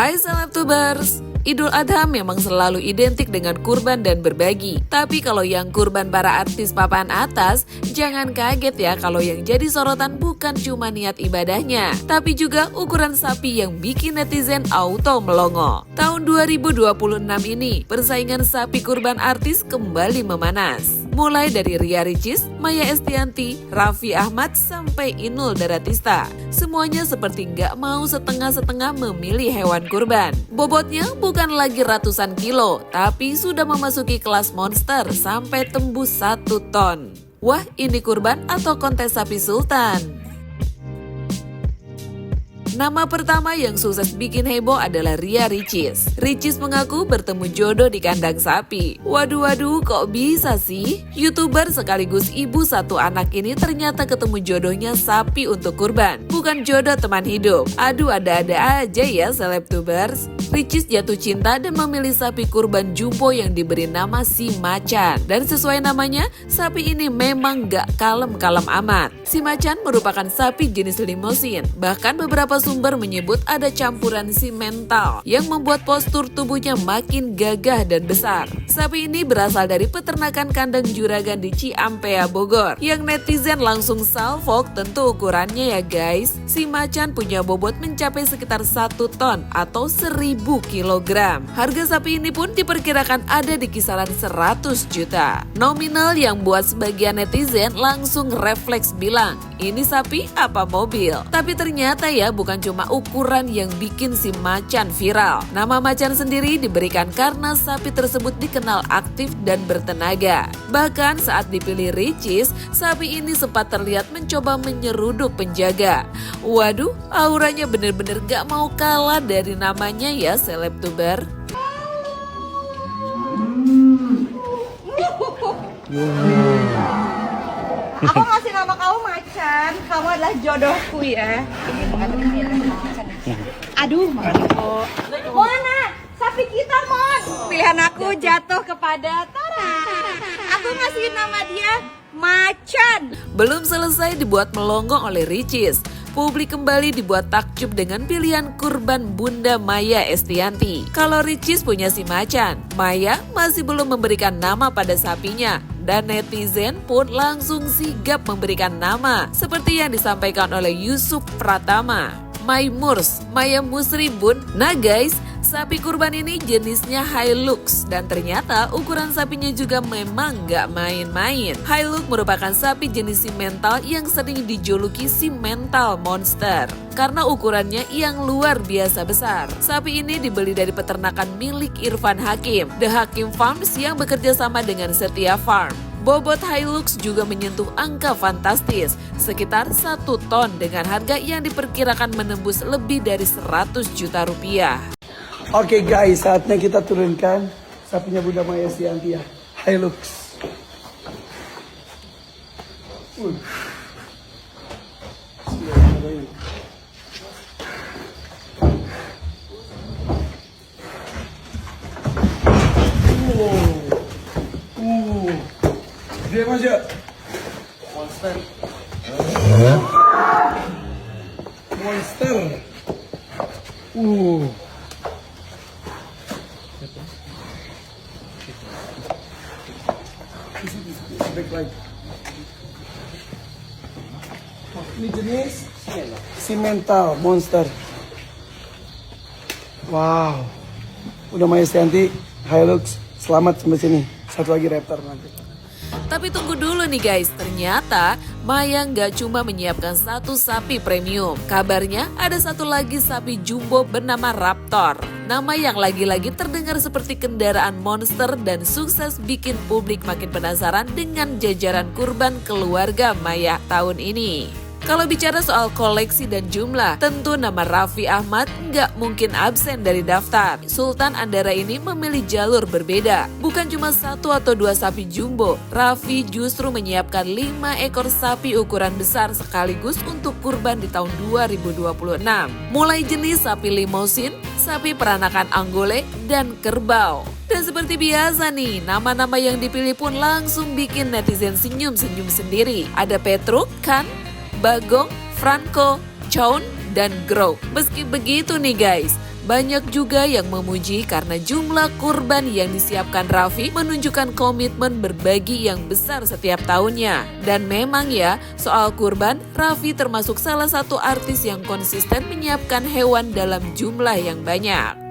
Hai Selebtubers, Idul Adha memang selalu identik dengan kurban dan berbagi. Tapi kalau yang kurban para artis papan atas, jangan kaget ya kalau yang jadi sorotan bukan cuma niat ibadahnya, tapi juga ukuran sapi yang bikin netizen auto melongo. Tahun 2026 ini, persaingan sapi kurban artis kembali memanas. Mulai dari Ria Ricis, Maya Estianty, Raffi Ahmad, sampai Inul Daratista. Semuanya seperti nggak mau setengah-setengah memilih hewan kurban. Bobotnya bukan lagi ratusan kilo, tapi sudah memasuki kelas monster sampai tembus 1 ton. Wah, ini kurban atau kontes sapi sultan? Nama pertama yang sukses bikin heboh adalah Ria Ricis. Ricis mengaku bertemu jodoh di kandang sapi. Waduh, kok bisa sih? YouTuber sekaligus ibu 1 anak ini ternyata ketemu jodohnya sapi untuk kurban. Bukan jodoh teman hidup. Aduh, ada-ada aja ya Selebtubers. Ricis jatuh cinta dan memilih sapi kurban jumbo yang diberi nama Si Macan. Dan sesuai namanya, sapi ini memang gak kalem-kalem amat. Si Macan merupakan sapi jenis limosin. Bahkan beberapa sumber menyebut ada campuran simental yang membuat postur tubuhnya makin gagah dan besar. Sapi ini berasal dari peternakan kandang Juragan di Ciampea, Bogor. Yang netizen langsung salvok tentu ukurannya ya guys. Si Macan punya bobot mencapai sekitar 1 ton atau 1000 kilogram. Harga sapi ini pun diperkirakan ada di kisaran 100 juta. Nominal yang buat sebagian netizen langsung refleks bilang, ini sapi apa mobil? Tapi ternyata ya bukan cuma ukuran yang bikin si Macan viral. Nama Macan sendiri diberikan karena sapi tersebut dikenal aktif dan bertenaga. Bahkan saat dipilih Ricis, sapi ini sempat terlihat mencoba menyeruduk penjaga. Waduh, auranya bener-bener gak mau kalah dari namanya ya Selebtuber. Aku ngasih nama kamu Macan, kamu adalah jodohku ya. Aduh, Mona, sapi kita Mon. Pilihan aku jatuh kepada Tara. Aku ngasih nama dia Macan. Belum selesai dibuat melonggong oleh Ricis, publik kembali dibuat takjub dengan pilihan kurban Bunda Maya Estianty. Kalau Ricis punya si Macan, Maya masih belum memberikan nama pada sapinya. Dan netizen pun langsung sigap memberikan nama, seperti yang disampaikan oleh Yusuf Pratama. Maymurs, Maya Musri bun. Nah guys, sapi kurban ini jenisnya Hilux dan ternyata ukuran sapinya juga memang gak main-main. Hilux merupakan sapi jenis simental yang sering dijuluki si mental monster karena ukurannya yang luar biasa besar. Sapi ini dibeli dari peternakan milik Irfan Hakim, The Hakim Farms yang bekerja sama dengan Setia Farm. Bobot Hilux juga menyentuh angka fantastis, sekitar 1 ton dengan harga yang diperkirakan menembus lebih dari 100 juta rupiah. Oke guys, saatnya kita turunkan sapinya Bunda Maya Estianty ya, Hilux. Dia aja. Monster. Ini jenis simental monster. Wow. Udah Maya Estianty, Hilux, selamat sampai sini. Satu lagi Raptor nanti. Tapi tunggu dulu nih guys, ternyata Maya nggak cuma menyiapkan 1 sapi premium. Kabarnya ada 1 lagi sapi jumbo bernama Raptor. Nama yang lagi-lagi terdengar seperti kendaraan monster dan sukses bikin publik makin penasaran dengan jajaran kurban keluarga Maya tahun ini. Kalau bicara soal koleksi dan jumlah, tentu nama Raffi Ahmad nggak mungkin absen dari daftar. Sultan Andara ini memilih jalur berbeda. Bukan cuma 1 atau 2 sapi jumbo, Raffi justru menyiapkan 5 ekor sapi ukuran besar sekaligus untuk kurban di tahun 2026. Mulai jenis sapi limosin, sapi peranakan Anggole, dan kerbau. Dan seperti biasa nih, nama-nama yang dipilih pun langsung bikin netizen senyum-senyum sendiri. Ada Petruk, Kan, Bagong, Franco, Chown, dan Grow. Meski begitu nih guys, Banyak juga yang memuji karena jumlah kurban yang disiapkan Raffi menunjukkan komitmen berbagi yang besar setiap tahunnya. Dan memang ya, soal kurban, Raffi termasuk salah satu artis yang konsisten menyiapkan hewan dalam jumlah yang banyak.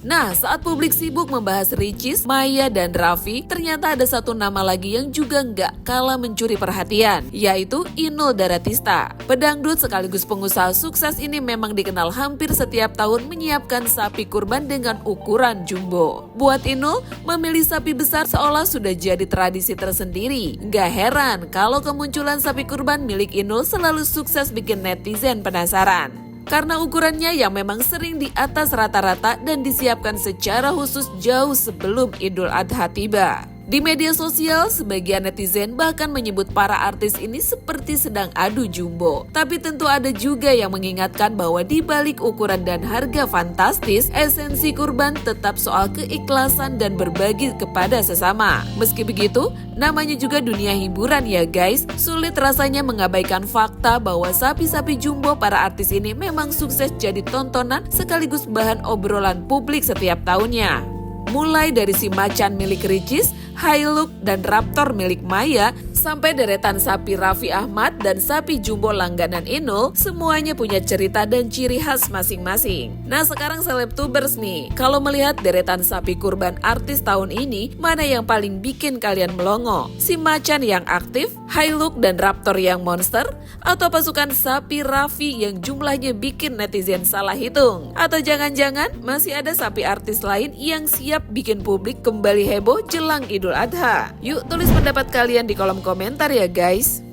Nah, saat publik sibuk membahas Ricis, Maya, dan Raffi, ternyata ada satu nama lagi yang juga nggak kalah mencuri perhatian, yaitu Inul Daratista. Pedangdut sekaligus pengusaha sukses ini memang dikenal hampir setiap tahun menyiapkan sapi kurban dengan ukuran jumbo. Buat Inul, memilih sapi besar seolah sudah jadi tradisi tersendiri. Nggak heran kalau kemunculan sapi kurban milik Inul selalu sukses bikin netizen penasaran. Karena ukurannya yang memang sering di atas rata-rata dan disiapkan secara khusus jauh sebelum Idul Adha tiba. Di media sosial, sebagian netizen bahkan menyebut para artis ini seperti sedang adu jumbo. Tapi tentu ada juga yang mengingatkan bahwa di balik ukuran dan harga fantastis, esensi kurban tetap soal keikhlasan dan berbagi kepada sesama. Meski begitu, namanya juga dunia hiburan ya guys. Sulit rasanya mengabaikan fakta bahwa sapi-sapi jumbo para artis ini memang sukses jadi tontonan sekaligus bahan obrolan publik setiap tahunnya. Mulai dari si macan milik Ricis, Hilux, dan Raptor milik Maya, sampai deretan sapi Raffi Ahmad dan sapi jumbo langganan Inul, semuanya punya cerita dan ciri khas masing-masing. Nah sekarang selebtubers nih, kalau melihat deretan sapi kurban artis tahun ini, mana yang paling bikin kalian melongo? Si macan yang aktif, Hilux dan Raptor yang monster, atau pasukan sapi Raffi yang jumlahnya bikin netizen salah hitung? Atau jangan-jangan masih ada sapi artis lain yang siap bikin publik kembali heboh jelang Idul Adha? Yuk tulis pendapat kalian di kolom komentar ya guys.